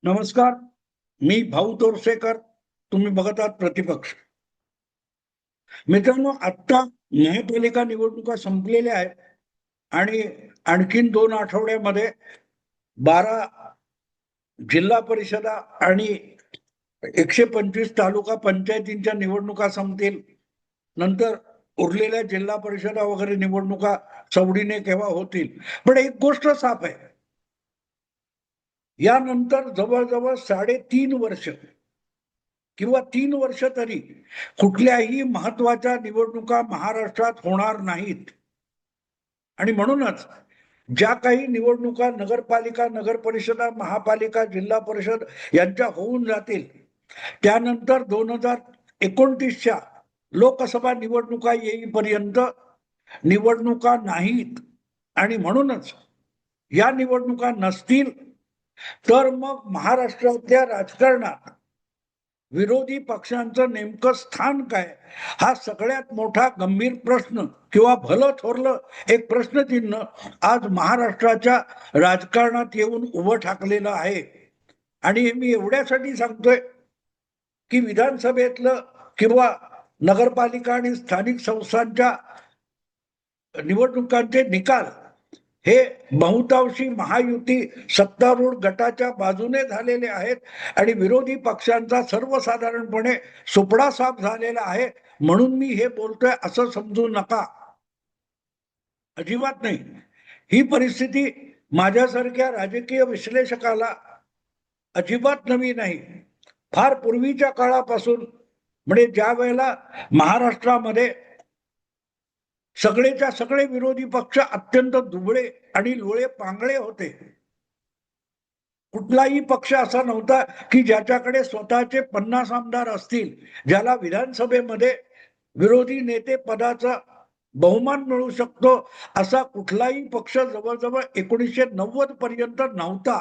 नमस्कार. मी भाऊ तोरसेकर. तुम्ही बघत आहात प्रतिपक्ष. मित्रांनो, आता महापालिका निवडणुका संपलेल्या आहेत आणि आणखीन 2 आठवड्यामध्ये 12 जिल्हा परिषदा आणि 125 तालुका पंचायतींच्या निवडणुका संपतील. नंतर उरलेल्या जिल्हा परिषदा वगैरे निवडणुका सवडीने केव्हा होतील. पण एक गोष्ट साफ आहे, यानंतर जवळजवळ 3.5 वर्ष किंवा 3 वर्ष तरी कुठल्याही महत्वाच्या निवडणुका महाराष्ट्रात होणार नाहीत. आणि म्हणूनच ज्या काही निवडणुका नगरपालिका, नगर परिषदा, महापालिका, जिल्हा परिषद यांच्या होऊन जातील, त्यानंतर 2029च्या लोकसभा निवडणुका येईपर्यंत निवडणुका नाहीत. आणि म्हणूनच या निवडणुका नसतील तर मग महाराष्ट्रातल्या राजकारणात विरोधी पक्षांचं नेमकं स्थान काय, हा सगळ्यात मोठा गंभीर प्रश्न किंवा भलं थोरलं एक प्रश्नचिन्ह आज महाराष्ट्राच्या राजकारणात येऊन उभं ठाकलेलं आहे. आणि हे मी एवढ्यासाठी सांगतोय की विधानसभेतलं किंवा नगरपालिका आणि स्थानिक संस्थांच्या निवडणुकांचे निकाल हे बहुतांशी महायुती सत्तारूढ गटाच्या बाजूने झालेले आहेत आणि विरोधी पक्षांचा सर्वसाधारणपणे सुपडा साफ झालेला आहे. म्हणून मी हे बोलतोय असं समजू नका, अजिबात नाही. ही परिस्थिती माझ्यासारख्या राजकीय विश्लेषकाला अजिबात नवी नाही. फार पूर्वीच्या काळापासून, म्हणजे ज्या वेळेला महाराष्ट्रामध्ये सगळेच्या सगळे विरोधी पक्ष अत्यंत दुबळे आणि लोळे पांगळे होते. कुठलाही पक्ष असा नव्हता की ज्याच्याकडे स्वतःचे 50 आमदार असतील, ज्याला विधानसभेमध्ये विरोधी नेते पदाचा बहुमान मिळू शकतो, असा कुठलाही पक्ष जवळजवळ 1990 पर्यंत नव्हता.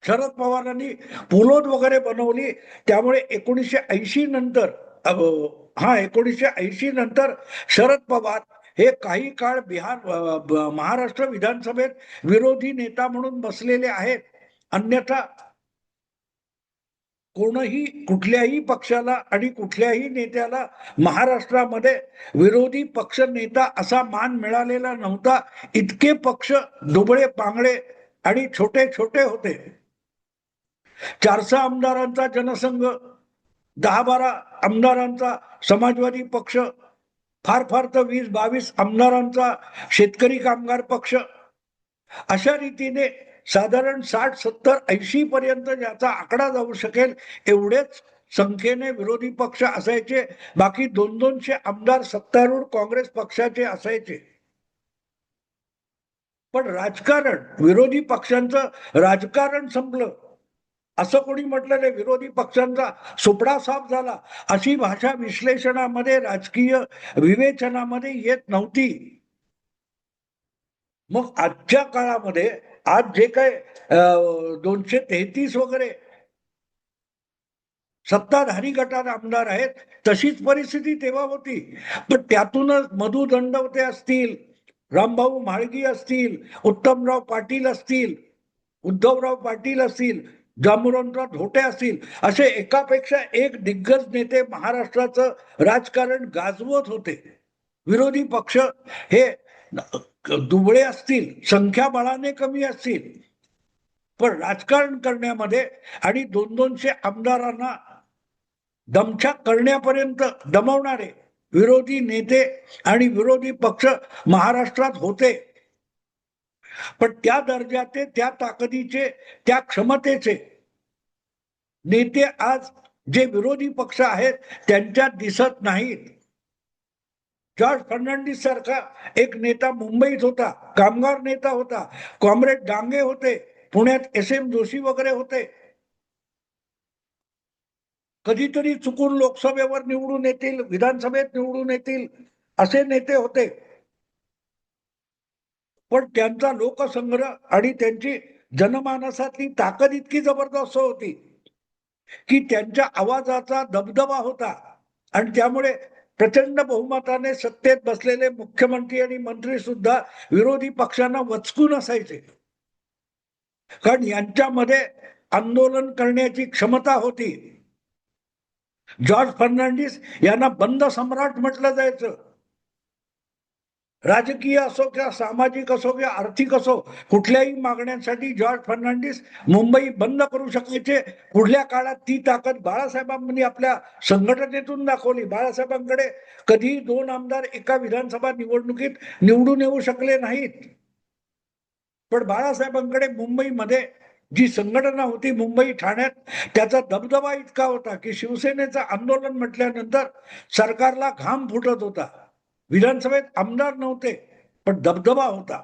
शरद पवारांनी पुलोद वगैरे बनवली, त्यामुळे 1980 नंतर 1980 नंतर शरद पवार हे काही काळ महाराष्ट्र विधानसभेत विरोधी नेता म्हणून बसलेले आहेत. अन्यथा कोणही कुठल्याही पक्षाला आणि कुठल्याही नेत्याला महाराष्ट्रामध्ये विरोधी पक्ष नेता असा मान मिळालेला नव्हता. इतके पक्ष दुबळे पांगळे आणि छोटे छोटे होते. 400 आमदारांचा जनसंघ, 10-12 आमदारांचा समाजवादी पक्ष, फार फार तर 20-22 आमदारांचा शेतकरी कामगार पक्ष, अशा रीतीने साधारण 60, 70, 80 पर्यंत ज्याचा आकडा जाऊ शकेल एवढेच संख्येने विरोधी पक्ष असायचे. बाकी 200-200 आमदार सत्तारूढ काँग्रेस पक्षाचे असायचे. पण राजकारण, विरोधी पक्षांचं राजकारण संपलं असं कोणी म्हटलं नाही. विरोधी पक्षांचा सुपडा साफ झाला अशी भाषा विश्लेषणामध्ये, राजकीय विवेचनामध्ये येत नव्हती. मग आजच्या काळामध्ये आज जे काय 233 वगैरे सत्ताधारी गटात आमदार आहेत, तशीच परिस्थिती तेव्हा होती. पण त्यातूनच मधु दंडवते असतील, रामभाऊ म्हाळगी असतील, उत्तमराव पाटील असतील, उद्धवराव पाटील असतील, जांबुवंतराव धोटे असतील, असे एकापेक्षा एक दिग्गज नेते महाराष्ट्राचं राजकारण गाजवत होते. विरोधी पक्ष हे दुबळे असतील, संख्याबळाने कमी असतील, पण राजकारण करण्यामध्ये आणि 200-200 आमदारांना दमछाक करण्यापर्यंत दमवणारे विरोधी नेते आणि विरोधी पक्ष महाराष्ट्रात होते. पण त्या दर्जाचे, त्या ताकदीचे, त्या क्षमतेचे नेते आज जे विरोधी पक्ष आहेत त्यांच्यात दिसत नाहीत. जॉर्ज फर्नांडिस सारखा एक नेता मुंबईत होता, कामगार नेता होता. कॉम्रेड डांगे होते, पुण्यात SM जोशी वगैरे होते. कधीतरी चुकून लोकसभेवर निवडून येतील, विधानसभेत निवडून येतील असे नेते होते. पण त्यांचा लोकसंग्रह आणि त्यांची जनमानसातली ताकद इतकी जबरदस्त होती की त्यांच्या आवाजाचा दबदबा होता आणि त्यामुळे प्रचंड बहुमताने सत्तेत बसलेले मुख्यमंत्री आणि मंत्री सुद्धा विरोधी पक्षांना वचकून असायचे. कारण यांच्यामध्ये आंदोलन करण्याची क्षमता होती. जॉर्ज फर्नांडिस यांना बंद सम्राट म्हटलं जायचं. राजकीय असो किंवा सामाजिक असो किंवा आर्थिक असो, कुठल्याही मागण्यांसाठी जॉर्ज फर्नांडिस मुंबई बंद करू शकायचे. पुढल्या काळात ती ताकद बाळासाहेबांनी आपल्या संघटनेतून दाखवली. बाळासाहेबांकडे कधी 2 आमदार एका विधानसभा निवडणुकीत निवडून येऊ शकले नाहीत, पण बाळासाहेबांकडे मुंबईमध्ये जी संघटना होती, मुंबई ठाण्यात, त्याचा दबदबा इतका होता की शिवसेनेचं आंदोलन म्हटल्यानंतर सरकारला घाम फुटत होता. विधानसभेत आमदार नव्हते, पण दबदबा होता.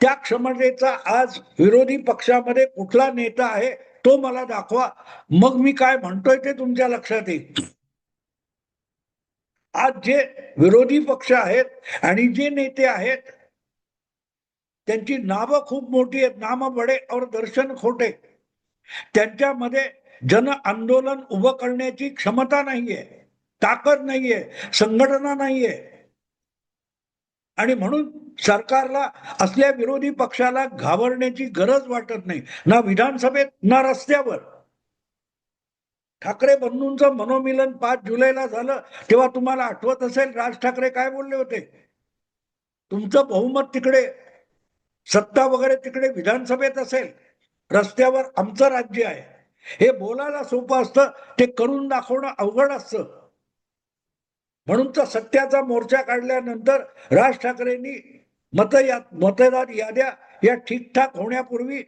त्या क्षमतेचा आज विरोधी पक्षामध्ये कुठला नेता आहे तो मला दाखवा, मग मी काय म्हणतोय ते तुमच्या लक्षात येईल. आज जे विरोधी पक्ष आहेत आणि जे नेते आहेत त्यांची नावं खूप मोठी आहेत. नाम बडे और दर्शन खोटे. त्यांच्यामध्ये जन आंदोलन उभं करण्याची क्षमता नाहीये, ताकद नाहीये, संघटना नाहीये. आणि म्हणून सरकारला असल्या विरोधी पक्षाला घाबरण्याची गरज वाटत नाही, ना विधानसभेत ना रस्त्यावर. ठाकरे बंधूंचं मनोमिलन 5 जुलैला झालं, तेव्हा तुम्हाला आठवत असेल राज ठाकरे काय बोलले होते? तुमचं बहुमत तिकडे, सत्ता वगैरे तिकडे विधानसभेत असेल, रस्त्यावर आमचं राज्य आहे. हे बोलायला सोपं असतं, ते करून दाखवणं अवघड असतं. म्हणून तर सत्याचा मोर्चा काढल्यानंतर राज ठाकरेंनी मतदार याद्या या ठीकठाक होण्यापूर्वी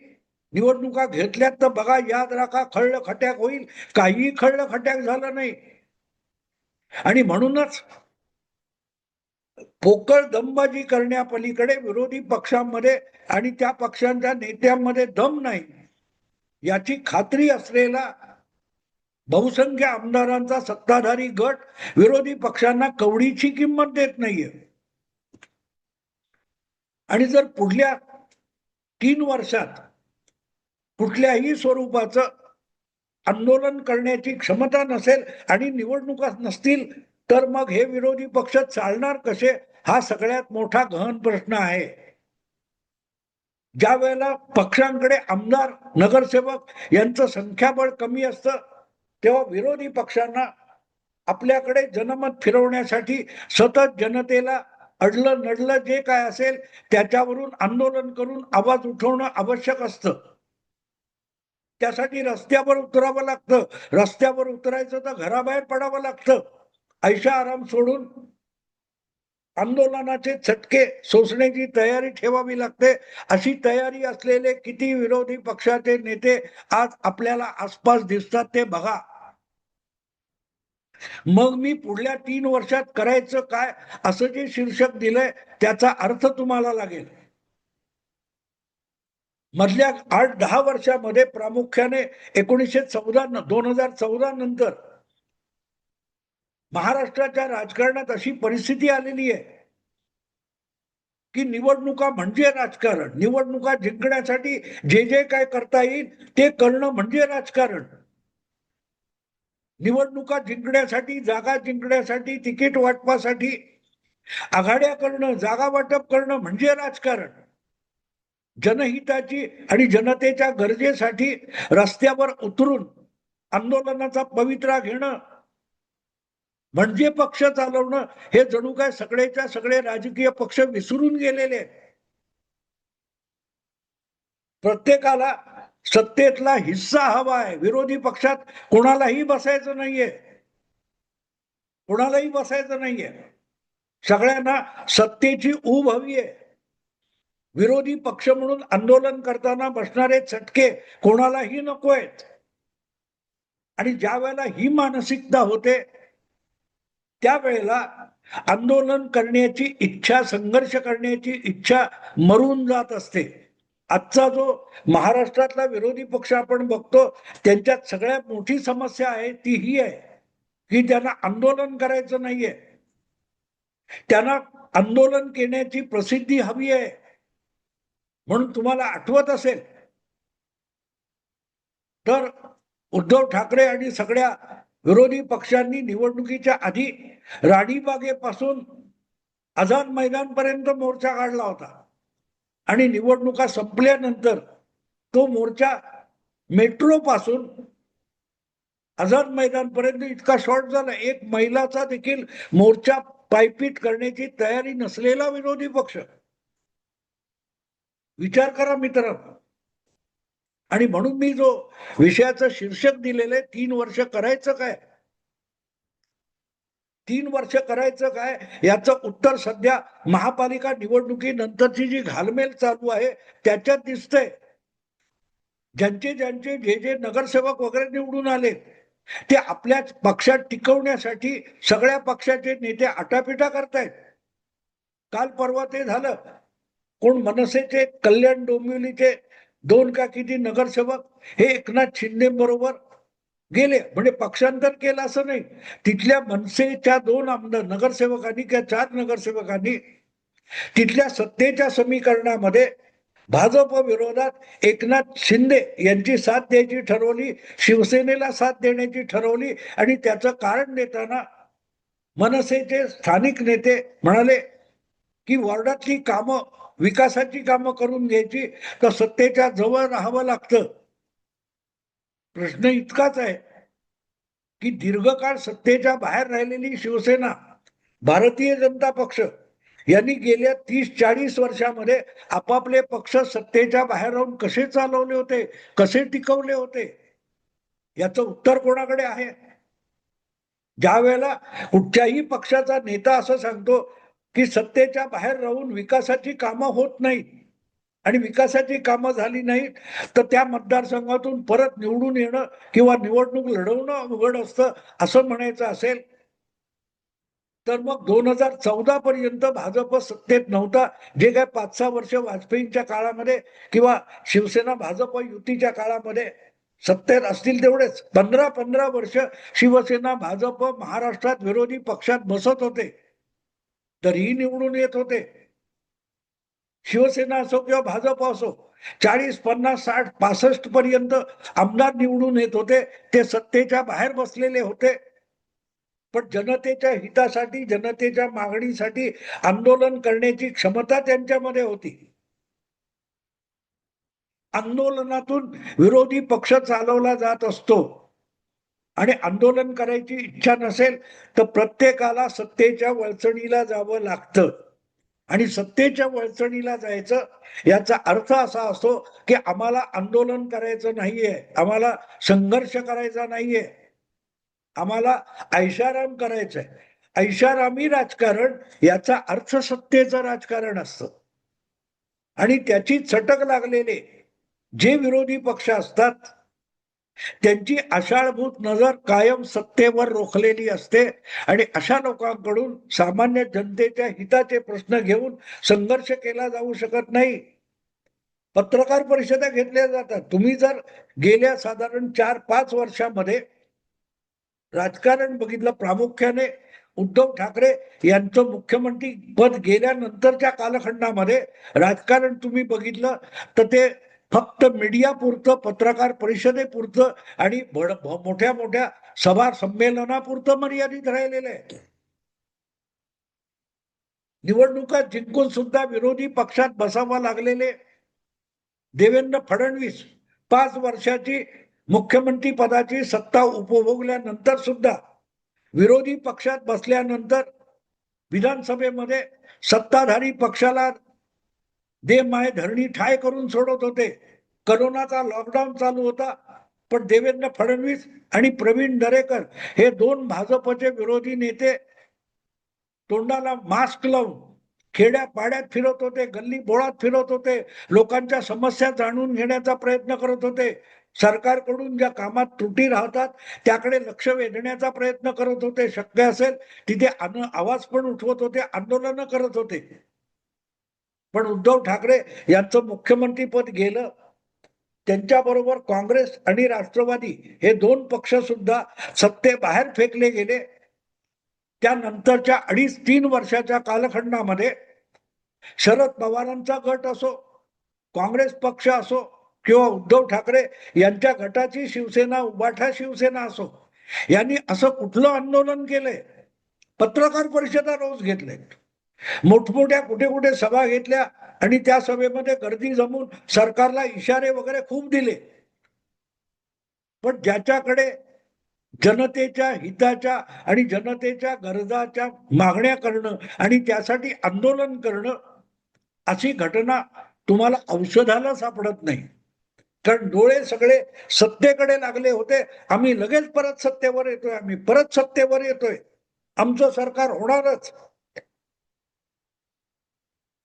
निवडणुका घेतल्यात तर बघा, याद राखा, खळलं खट्याक होईल. काहीही खळलं खट्याक झालं नाही. आणि म्हणूनच पोकळ दमबाजी करण्यापलीकडे विरोधी पक्षांमध्ये आणि त्या पक्षांच्या नेत्यांमध्ये दम नाही, याची खात्री असलेला बहुसंख्य आमदारांचा सत्ताधारी गट विरोधी पक्षांना कवडीची किंमत देत नाहीये. आणि जर पुढल्या 3 वर्षात कुठल्याही स्वरूपाचं आंदोलन करण्याची क्षमता नसेल आणि निवडणुका नसतील, तर मग हे विरोधी पक्ष चालणार कसे, हा सगळ्यात मोठा गहन प्रश्न आहे. ज्या वेळेला पक्षांकडे आमदार नगरसेवक यांचं संख्याबळ कमी असतं, तेव्हा विरोधी पक्षांना आपल्याकडे जनमत फिरवण्यासाठी सतत जनतेला अडलं नडलं जे काय असेल त्याच्यावरून आंदोलन करून आवाज उठवणं आवश्यक असतं. त्यासाठी रस्त्यावर उतरावं लागतं. रस्त्यावर उतरायचं तर घराबाहेर पडावं लागतं. ऐशा आराम सोडून आंदोलनाचे चटके सोसण्याची तयारी ठेवावी लागते. अशी तयारी असलेले किती विरोधी पक्षाचे नेते आज आपल्याला आसपास दिसतात ते बघा. मग मी पुढल्या 3 वर्षात करायचं काय असं जे शीर्षक दिलंय त्याचा अर्थ तुम्हाला लागेल. मधल्या 8-10 वर्षामध्ये प्रामुख्याने 2014 नंतर महाराष्ट्राच्या राजकारणात अशी परिस्थिती आलेली आहे की निवडणुका म्हणजे राजकारण. निवडणुका जिंकण्यासाठी जे जे काय करता येईल ते करणं म्हणजे राजकारण. निवडणुका जिंकण्यासाठी, जागा जिंकण्यासाठी, तिकीट वाटपासाठी आघाड्या करणं, जागा वाटप करणं म्हणजे राजकारण. जनहिताची आणि जनतेच्या गरजेसाठी रस्त्यावर उतरून आंदोलनाचा पवित्रा घेणं म्हणजे पक्ष चालवणं, हे जणू काय सगळेच्या सगळे राजकीय पक्ष विसरून गेलेले. प्रत्येकाला सत्तेतला हिस्सा हवा आहे. विरोधी पक्षात कोणालाही बसायचं नाहीये, कोणालाही बसायचं नाहीये. सगळ्यांना सत्तेची ऊब हवी आहे. विरोधी पक्ष म्हणून आंदोलन करताना बसणारे चटके कोणालाही नको आहेत. आणि ज्या वेळेला ही मानसिकता होते त्यावेळेला आंदोलन करण्याची इच्छा, संघर्ष करण्याची इच्छा मरून जात असते. आजचा जो महाराष्ट्रातला विरोधी पक्ष आपण बघतो त्यांच्यात सगळ्यात मोठी समस्या आहे ती ही आहे की त्यांना आंदोलन करायचं नाहीये. त्यांना आंदोलन करण्याची प्रसिद्धी हवी आहे. म्हणून तुम्हाला आठवत असेल तर उद्धव ठाकरे आणि सगळ्या विरोधी पक्षांनी निवडणुकीच्या आधी राणीबागेपासून आझाद मैदानपर्यंत मोर्चा काढला होता. आणि निवडणुका संपल्यानंतर तो मोर्चा मेट्रो पासून आझाद मैदान पर्यंत इतका शॉर्ट झाला, एक महिलाचा देखील मोर्चा पायपीट करण्याची तयारी नसलेला विरोधी पक्ष. विचार करा मित्रांनो. आणि म्हणून मी जो विषयाचं शीर्षक दिलेलं आहे, 3 वर्ष करायचं काय, 3 वर्ष करायचं काय, याचं उत्तर सध्या महापालिका निवडणुकीनंतरची जी घालमेल चालू आहे त्याच्यात दिसतंय. ज्यांचे ज्यांचे जे जे नगरसेवक वगैरे निवडून आले ते आपल्याच पक्षात टिकवण्यासाठी सगळ्या पक्षाचे नेते आटापिटा करतायत. काल परवा ते झालं, कोण मनसेचे कल्याण डोंबिवलीचे 2 का किती नगरसेवक हे एकनाथ शिंदे बरोबर गेले, म्हणजे पक्षांतर केलं असं नाही. तिथल्या मनसेच्या 2 आमदार नगरसेवकांनी किंवा 4 नगरसेवकांनी तिथल्या सत्तेच्या समीकरणामध्ये भाजप विरोधात एकनाथ शिंदे यांची साथ द्यायची ठरवली, शिवसेनेला साथ देण्याची ठरवली. आणि त्याचं कारण देताना मनसेचे स्थानिक नेते म्हणाले की वॉर्डातली कामं, विकासाची कामं करून घ्यायची तर सत्तेच्या जवळ राहावं लागतं. प्रश्न इतकाच आहे की दीर्घकाळ सत्तेच्या बाहेर राहिलेली शिवसेना, भारतीय जनता पक्ष यांनी गेल्या 30-40 वर्षामध्ये आपापले पक्ष सत्तेच्या बाहेर राहून कसे चालवले होते, कसे टिकवले होते, याचं उत्तर कोणाकडे आहे? ज्या वेळेला कुठच्याही पक्षाचा नेता असं सांगतो की सत्तेच्या बाहेर राहून विकासाची कामं होत नाहीत आणि विकासाची कामं झाली नाहीत तर त्या मतदारसंघातून परत निवडून येणं किंवा निवडणूक लढवणं अवघड असतं असं म्हणायचं असेल तर मग 2014 पर्यंत भाजप सत्तेत नव्हता. जे काय 5-6 वर्ष वाजपेयींच्या काळामध्ये किंवा शिवसेना भाजप युतीच्या काळामध्ये सत्तेत असतील तेवढेच 15-15 वर्ष शिवसेना भाजप महाराष्ट्रात विरोधी पक्षात बसत होते, तरीही निवडून येत होते. शिवसेना असो किंवा भाजप असो 40, 50, 60, 65 पर्यंत आमदार निवडून येत होते. ते सत्तेच्या बाहेर बसलेले होते, पण जनतेच्या हितासाठी, जनतेच्या मागणीसाठी आंदोलन करण्याची क्षमता त्यांच्यामध्ये होती. आंदोलनातून विरोधी पक्ष चालवला जात असतो आणि आंदोलन करायची इच्छा नसेल तर प्रत्येकाला सत्तेच्या वळचणीला जावं लागतं. आणि सत्तेच्या वळचणीला जायचं याचा अर्थ असा असतो की आम्हाला आंदोलन करायचं नाहीये, आम्हाला संघर्ष करायचा नाहीये, आम्हाला ऐशाराम करायचंय. ऐशारामी राजकारण याचा अर्थ सत्तेचं राजकारण असतं. आणि त्याची चटक लागलेले जे विरोधी पक्ष असतात त्यांची आषाढभूत नजर कायम सत्तेवर रोखलेली असते आणि अशा लोकांकडून सामान्य जनतेच्या हिताचे प्रश्न घेऊन संघर्ष केला जाऊ शकत नाही. पत्रकार परिषदा घेतल्या जातात. तुम्ही जर गेल्या साधारण 4-5 वर्षामध्ये राजकारण बघितलं, प्रामुख्याने उद्धव ठाकरे यांचं मुख्यमंत्री पद गेल्यानंतरच्या कालखंडामध्ये राजकारण तुम्ही बघितलं तर ते फक्त मीडिया पुरतं, पत्रकार परिषदेपुरतं आणि मोठ्या मोठ्या सभा संमेलनापुरतं मर्यादित राहिलेलं आहे. निवडणुका जिंकून सुद्धा विरोधी पक्षात बसावं लागलेले देवेंद्र फडणवीस 5 वर्षाची मुख्यमंत्री पदाची सत्ता उपभोगल्यानंतर सुद्धा विरोधी पक्षात बसल्यानंतर विधानसभेमध्ये सत्ताधारी पक्षाला दे माय धरणी ठाय करून सोडत होते. करोनाचा लॉकडाऊन चालू होता, पण देवेंद्र फडणवीस आणि प्रवीण दरेकर हे 2 भाजपचे विरोधी नेते तोंडाला मास्क लावून खेड्या पाड्यात फिरत होते, गल्ली बोळात फिरत होते, लोकांच्या समस्या जाणून घेण्याचा प्रयत्न करत होते, सरकारकडून ज्या कामात त्रुटी राहतात त्याकडे लक्ष वेधण्याचा प्रयत्न करत होते, शक्य असेल तिथे आवाज पण उठवत होते, आंदोलन करत होते. पण उद्धव ठाकरे यांचं मुख्यमंत्री पद गेलं, त्यांच्याबरोबर काँग्रेस आणि राष्ट्रवादी हे 2 पक्ष सुद्धा सत्तेबाहेर फेकले गेले. त्यानंतरच्या 2.5-3 वर्षाच्या कालखंडामध्ये शरद पवारांचा गट असो, काँग्रेस पक्ष असो किंवा उद्धव ठाकरे यांच्या गटाची शिवसेना, उबाठा शिवसेना असो, यांनी असं कुठलं आंदोलन केलंय? पत्रकार परिषदा रोज घेतले. मोठमोठ्या कुठे कुठे सभा घेतल्या आणि त्या सभेमध्ये गर्दी जमून सरकारला इशारे वगैरे खूप दिले. पण ज्याच्याकडे जनतेच्या हिताच्या आणि जनतेच्या गरजाच्या मागण्या करणं आणि त्यासाठी आंदोलन करणं अशी घटना तुम्हाला औषधाला सापडत नाही. कारण डोळे सगळे सत्तेकडे लागले होते. आम्ही लगेच परत सत्तेवर येतोय, आम्ही परत सत्तेवर येतोय, आमचं सरकार होणारच.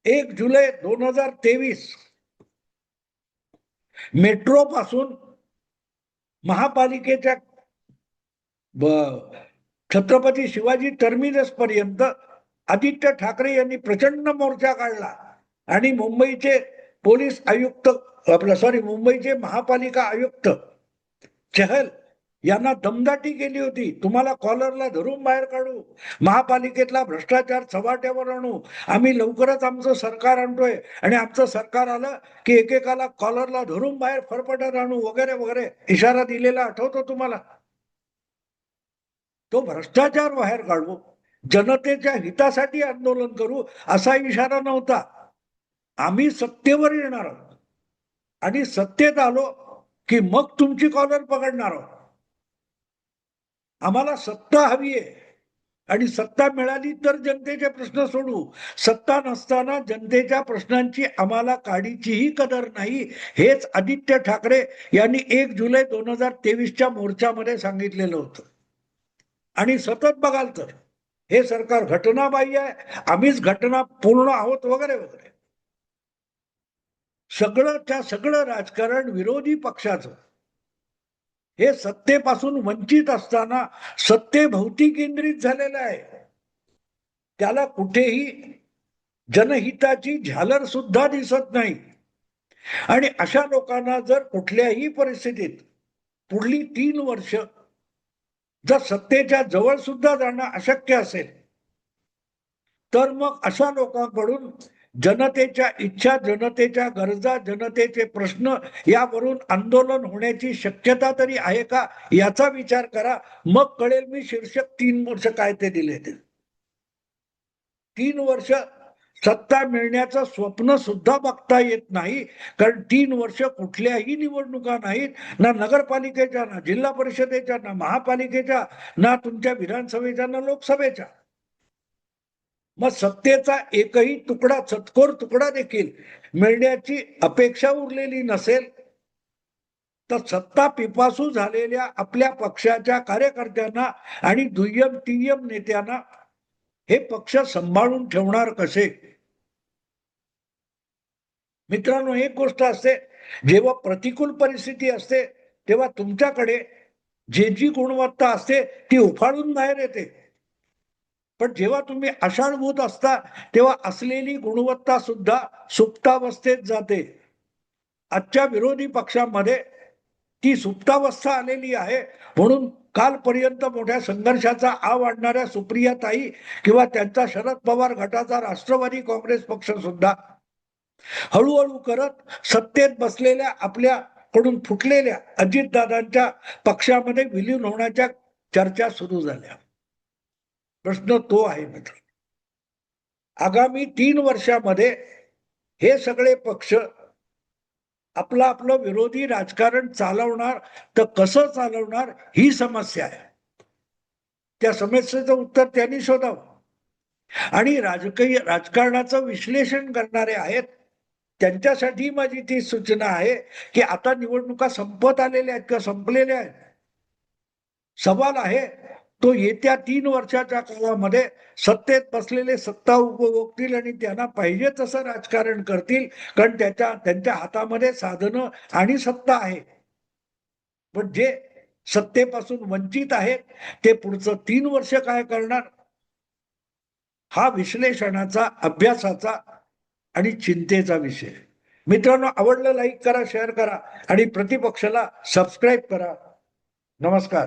1 जुलै 2023 मेट्रो पासून महापालिकेच्या छत्रपती शिवाजी टर्मिनस पर्यंत आदित्य ठाकरे यांनी प्रचंड मोर्चा काढला आणि मुंबईचे पोलीस आयुक्त मुंबईचे महापालिका आयुक्त चहल यांना दमदाटी केली होती. तुम्हाला कॉलरला धरून बाहेर काढू, महापालिकेतला भ्रष्टाचार चव्हाट्यावर आणू, आम्ही लवकरच आमचं सरकार आणतोय आणि आमचं सरकार आलं की एकेकाला कॉलरला धरून बाहेर फरफटत आणू वगैरे वगैरे इशारा दिलेला आठवतो तुम्हाला? तो भ्रष्टाचार बाहेर काढू, जनतेच्या हितासाठी आंदोलन करू असा इशारा नव्हता. आम्ही सत्तेवर येणार आहोत आणि सत्तेत आलो की मग तुमची कॉलर पकडणार आहोत. आम्हाला सत्ता हवी आहे आणि सत्ता मिळाली तर जनतेचे प्रश्न सोडू. सत्ता नसताना जनतेच्या प्रश्नांची आम्हाला काडीचीही कदर नाही, हेच आदित्य ठाकरे यांनी 1 जुलै 2023च्या मोर्चामध्ये सांगितलेलं होतं. आणि सतत बघाल तर हे सरकार घटनाबाह्य आहे, आम्हीच घटना पूर्ण आहोत वगैरे वगैरे. सगळं राजकारण विरोधी पक्षाचं हे सत्तेपासून वंचित असताना सत्तेभोवती केंद्रित झालेलं आहे. त्याला कुठेही जनहिताची झालर सुद्धा दिसत नाही. आणि अशा लोकांना जर कुठल्याही परिस्थितीत पुढली 3 वर्ष जर सत्तेच्या जवळ सुद्धा जाणं अशक्य असेल तर मग अशा लोकांकडून जनतेच्या इच्छा, जनतेच्या गरजा, जनतेचे प्रश्न यावरून आंदोलन होण्याची शक्यता तरी आहे का याचा विचार करा. मग कळेल मी शीर्षक 3 वर्ष काय ते दिले ते. 3 वर्ष सत्ता मिळण्याचं स्वप्न सुद्धा बघता येत नाही. कारण 3 वर्ष कुठल्याही निवडणुका नाहीत, ना नगरपालिकेच्या, ना जिल्हा परिषदेच्या, ना महापालिकेच्या, ना तुमच्या विधानसभेच्या, ना लोकसभेच्या. मग सत्तेचा एकही तुकडा, चतकोर तुकडा देखील मिळण्याची अपेक्षा उरलेली नसेल तर सत्ता पिपासू झालेल्या आपल्या पक्षाच्या कार्यकर्त्यांना आणि दुय्यम तिय्यम नेत्यांना हे पक्ष सांभाळून ठेवणार कसे? मित्रांनो, एक गोष्ट असते, जेव्हा प्रतिकूल परिस्थिती असते तेव्हा तुमच्याकडे जी गुणवत्ता असते ती उफाळून बाहेर येते. पण जेव्हा तुम्ही आषाढभूत असता तेव्हा असलेली गुणवत्ता सुद्धा सुप्तावस्थेत जाते. आजच्या विरोधी पक्षामध्ये ती सुप्तावस्था आलेली आहे. म्हणून कालपर्यंत मोठ्या संघर्षाचा आव आणणाऱ्या सुप्रियाताई किंवा त्यांचा शरद पवार गटाचा राष्ट्रवादी काँग्रेस पक्ष सुद्धा हळूहळू करत सत्तेत बसलेल्या आपल्याकडून फुटलेल्या अजितदादांच्या पक्षामध्ये विलीन होण्याच्या चर्चा सुरू झाल्या. प्रश्न तो आहे मित्र, आगामी 3 वर्षामध्ये हे सगळे पक्ष आपलं विरोधी राजकारण चालवणार तर कसं चालवणार ही समस्या आहे. त्या समस्येचं उत्तर त्यांनी शोधावं. आणि राजकारणाचं विश्लेषण करणारे आहेत त्यांच्यासाठी माझी ती सूचना आहे की आता निवडणुका संपत आलेल्या आहेत किंवा संपलेल्या आहेत. सवाल आहे तो येत्या 3 वर्षाच्या काळामध्ये सत्तेत बसलेले सत्ता उपभोगतील आणि त्यांना पाहिजे तसं राजकारण करतील. कारण त्यांच्या हातामध्ये साधनं आणि सत्ता आहे. पण जे सत्तेपासून वंचित आहेत ते पुढचं 3 वर्ष काय करणार हा विश्लेषणाचा, अभ्यासाचा आणि चिंतेचा विषय. मित्रांनो, आवडलं लाईक करा, शेअर करा आणि प्रतिपक्षाला सबस्क्राईब करा. नमस्कार.